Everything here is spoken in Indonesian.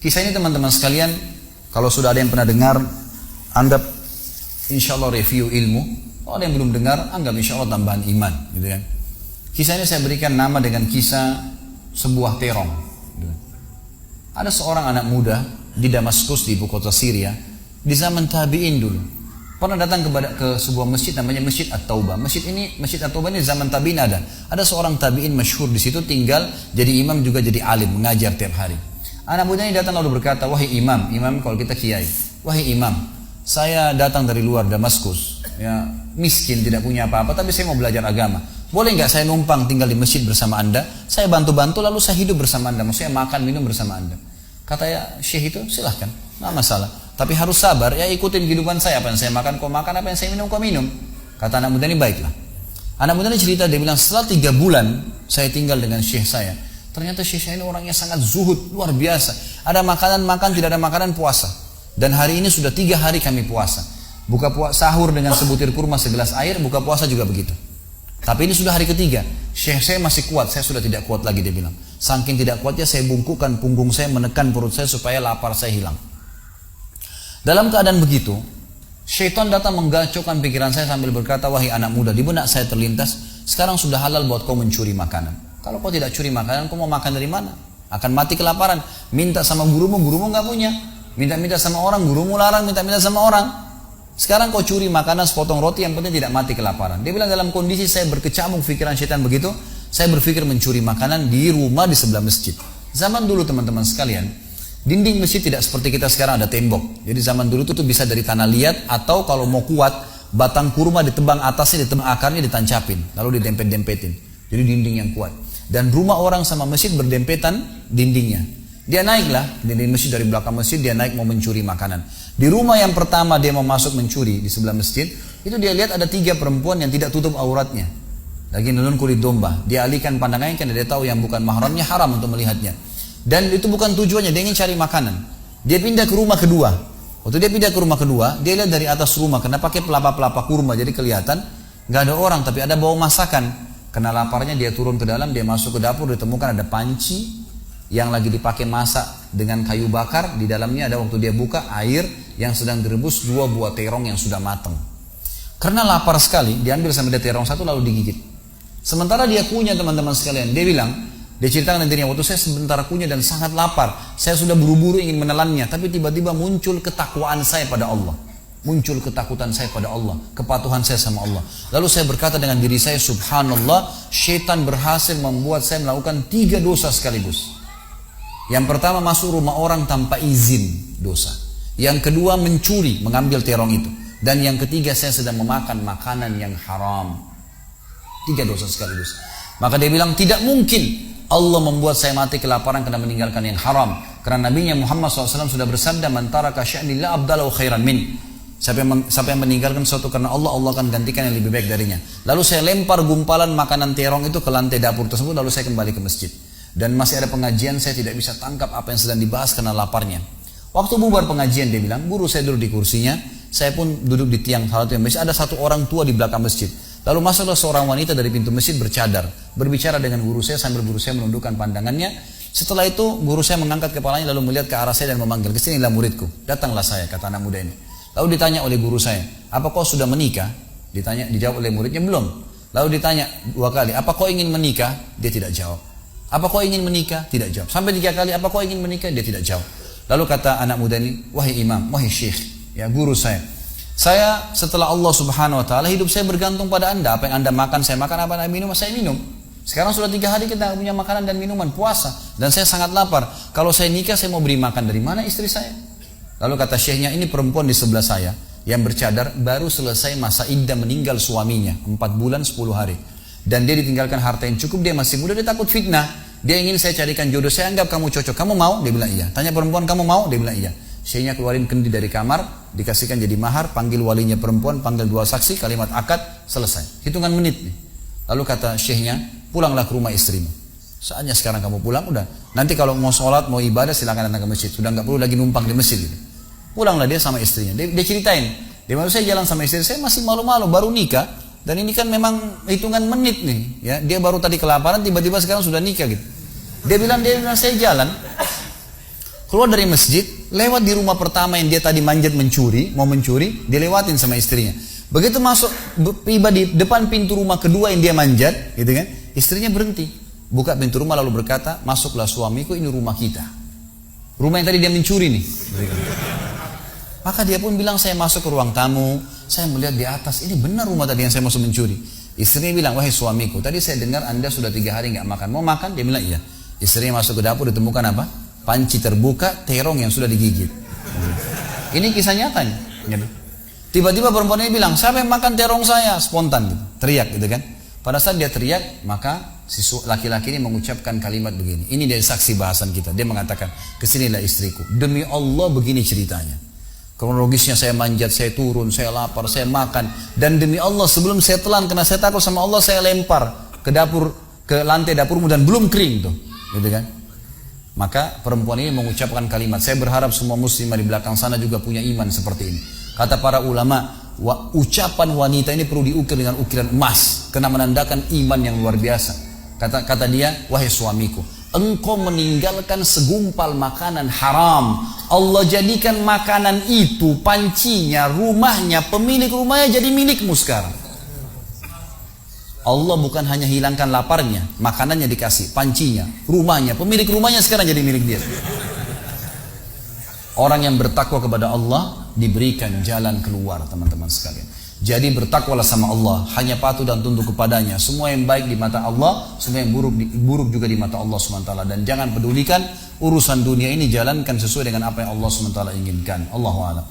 Kisah ini teman-teman sekalian, kalau sudah ada yang pernah dengar, anggap insya Allah review ilmu. Kalau ada yang belum dengar, anggap insya Allah tambahan iman, gitu kan. Kisah ini saya berikan nama dengan kisah sebuah terong. Gitu. Ada seorang anak muda di Damaskus, di ibu kota Syria, di zaman tabi'in dulu. Pernah datang ke sebuah masjid namanya Masjid At-Taubah. Masjid At-Taubah ini zaman tabi'in ada. Ada seorang tabi'in masyhur di situ, tinggal jadi imam juga jadi alim, mengajar tiap hari. Anak muda ini datang lalu berkata, wahai imam kalau kita kiai, wahai imam, saya datang dari luar Damaskus, ya, miskin, tidak punya apa-apa, tapi saya mau belajar agama. Boleh nggak saya numpang tinggal di masjid bersama anda? Saya bantu-bantu lalu saya hidup bersama anda, maksudnya makan minum bersama anda. Kata ya syekh itu, silahkan, nggak masalah. Tapi harus sabar, ya ikutin kehidupan saya, apa yang saya makan kau makan, apa yang saya minum kau minum. Kata anak muda ini, baiklah. Anak muda ini cerita, dia bilang setelah 3 bulan saya tinggal dengan syekh saya. Ternyata syekh saya ini orangnya sangat zuhud, luar biasa. Ada makanan makan, tidak ada makanan puasa. Dan hari ini sudah 3 hari kami puasa. Sahur dengan sebutir kurma segelas air, buka puasa juga begitu. Tapi ini sudah hari ketiga. Syekh saya masih kuat, saya sudah tidak kuat lagi, dia bilang. Saking tidak kuatnya saya bungkukkan punggung saya, menekan perut saya supaya lapar saya hilang. Dalam keadaan begitu, syaitan datang menggacaukan pikiran saya sambil berkata, wahai anak muda, di benak saya terlintas, sekarang sudah halal buat kau mencuri makanan. Kalau kau tidak curi makanan, kau mau makan dari mana? Akan mati kelaparan. Minta sama gurumu nggak punya. Minta-minta sama orang, gurumu larang, minta-minta sama orang. Sekarang kau curi makanan sepotong roti, yang penting tidak mati kelaparan. Dia bilang dalam kondisi saya berkecamuk pikiran syaitan begitu, saya berpikir mencuri makanan di rumah di sebelah masjid. Zaman dulu teman-teman sekalian, dinding masjid tidak seperti kita sekarang ada tembok. Jadi zaman dulu itu bisa dari tanah liat, atau kalau mau kuat, batang kurma ditebang atasnya, ditebang akarnya, ditancapin, lalu didempet-dempetin. Jadi dinding yang kuat. Dan rumah orang sama masjid berdempetan dindingnya. Dia naiklah dinding masjid, dari belakang masjid dia naik mau mencuri makanan. Di rumah yang pertama dia mau masuk mencuri di sebelah masjid, itu dia lihat ada 3 perempuan yang tidak tutup auratnya, lagi nenun kulit domba. Dia alihkan pandangannya karena dia tahu yang bukan mahramnya haram untuk melihatnya. Dan itu bukan tujuannya, dia ingin cari makanan. Dia pindah ke rumah kedua. Waktu dia pindah ke rumah kedua, dia lihat dari atas rumah karena pakai pelapa-pelapa kurma, jadi kelihatan nggak ada orang, tapi ada bau masakan. Karena laparnya dia turun ke dalam, dia masuk ke dapur, ditemukan ada panci yang lagi dipakai masak dengan kayu bakar. Di dalamnya ada, waktu dia buka, air yang sedang direbus 2 buah terong yang sudah matang. Karena lapar sekali, diambil sama dia terong 1 lalu digigit. Sementara dia kunyah teman-teman sekalian, dia bilang, dia ceritakan nantinya, waktu saya sebentar kunyah dan sangat lapar, saya sudah buru-buru ingin menelannya, tapi tiba-tiba muncul ketakwaan saya pada Allah. Muncul ketakutan saya pada Allah, kepatuhan saya sama Allah. Lalu saya berkata dengan diri saya, subhanallah, syaitan berhasil membuat saya melakukan 3 dosa sekaligus. Yang pertama, masuk rumah orang tanpa izin, dosa. Yang kedua, mencuri, mengambil terong itu. Dan yang ketiga, saya sedang memakan makanan yang haram. 3 dosa sekaligus. Maka dia bilang, tidak mungkin Allah membuat saya mati kelaparan karena meninggalkan yang haram. Karena Nabi Muhammad SAW sudah bersabda, man taraka sya'nillah abdalahu khairan min. Siapa yang meninggalkan sesuatu karena Allah, Allah akan gantikan yang lebih baik darinya. Lalu saya lempar gumpalan makanan terong itu ke lantai dapur tersebut, lalu saya kembali ke masjid. Dan masih ada pengajian, saya tidak bisa tangkap apa yang sedang dibahas karena laparnya. Waktu bubar pengajian, dia bilang, guru saya duduk di kursinya, saya pun duduk di tiang salah satu masjid. Ada satu orang tua di belakang masjid. Lalu masuklah seorang wanita dari pintu masjid bercadar, berbicara dengan guru saya sambil guru saya menundukkan pandangannya. Setelah itu guru saya mengangkat kepalanya lalu melihat ke arah saya dan memanggil, kesinilah muridku. Datanglah saya, kata anak muda ini. Lalu ditanya oleh guru saya, apa kau sudah menikah? Dijawab oleh muridnya, belum. Lalu ditanya 2 kali, apa kau ingin menikah? Dia tidak jawab. Apa kau ingin menikah? Tidak jawab. Sampai 3 kali, apa kau ingin menikah? Dia tidak jawab. Lalu kata anak muda ini, wahai imam, wahai syekh, ya guru saya setelah Allah subhanahu wa ta'ala, hidup saya bergantung pada anda. Apa yang anda makan, saya makan. Apa yang anda minum, saya minum. Sekarang sudah 3 hari kita punya makanan dan minuman, puasa. Dan saya sangat lapar. Kalau saya nikah, saya mau beri makan dari mana istri saya? Lalu kata syekhnya, ini perempuan di sebelah saya yang bercadar baru selesai masa iddah meninggal suaminya 4 bulan 10 hari. Dan dia ditinggalkan harta yang cukup, dia masih muda, dia takut fitnah. Dia ingin saya carikan jodoh, saya anggap kamu cocok. Kamu mau? Dia bilang iya. Tanya perempuan, kamu mau? Dia bilang iya. Syekhnya keluarin kendi dari kamar, dikasihkan jadi mahar, panggil walinya perempuan, panggil 2 saksi, kalimat akad, selesai. Hitungan menit nih. Lalu kata syekhnya, pulanglah ke rumah istrimu. Saatnya sekarang kamu pulang, udah. Nanti kalau mau sholat, mau ibadah, silakan datang ke masjid. Sudah nggak perlu lagi numpang di masjid gitu. Pulanglah dia sama istrinya. Dia ceritain, di mana saya jalan sama istri saya masih malu-malu, baru nikah. Dan ini kan memang hitungan menit nih, ya. Dia baru tadi kelaparan, tiba-tiba sekarang sudah nikah gitu. Dia bilang saya jalan, keluar dari masjid, lewat di rumah pertama yang dia tadi manjat mau mencuri, dia lewatin sama istrinya. Begitu masuk, tiba di depan pintu rumah kedua yang dia manjat, gitu kan? Istrinya berhenti, buka pintu rumah lalu berkata, masuklah suamiku, ini rumah kita. Rumah yang tadi dia mencuri nih. Maka dia pun bilang, saya masuk ke ruang tamu, saya melihat di atas, ini benar rumah tadi yang saya masuk mencuri. Istrinya bilang, wahai suamiku, tadi saya dengar Anda sudah 3 hari nggak makan. Mau makan? Dia bilang, iya. Istrinya masuk ke dapur, ditemukan apa? Panci terbuka, terong yang sudah digigit. Ini kisah nyatanya. Tiba-tiba perempuan ini bilang, siapa yang makan terong saya? Spontan gitu, teriak gitu kan. Pada saat dia teriak, maka si laki-laki ini mengucapkan kalimat begini. Ini dari saksi bahasan kita. Dia mengatakan, kesinilah istriku. Demi Allah begini ceritanya. Kronologisnya saya manjat, saya turun, saya lapar, saya makan. Dan demi Allah sebelum saya telan, karena saya takut sama Allah, saya lempar ke dapur, ke lantai dapurmu dan belum kering tuh. Gitu kan? Maka perempuan ini mengucapkan kalimat, saya berharap semua muslimah di belakang sana juga punya iman seperti ini. Kata para ulama, ucapan wanita ini perlu diukir dengan ukiran emas, karena menandakan iman yang luar biasa. Kata dia, wahai suamiku, engkau meninggalkan segumpal makanan haram. Allah jadikan makanan itu, pancinya, rumahnya, pemilik rumahnya jadi milikmu sekarang. Allah bukan hanya hilangkan laparnya, makanannya dikasih, pancinya, rumahnya, pemilik rumahnya sekarang jadi milik dia. Orang yang bertakwa kepada Allah diberikan jalan keluar, teman-teman sekalian. Jadi bertakwalah sama Allah, hanya patuh dan tunduk kepadanya. Semua yang baik di mata Allah, semua yang buruk juga di mata Allah SWT. Dan jangan pedulikan urusan dunia ini, jalankan sesuai dengan apa yang Allah SWT inginkan. Allahu a'lam.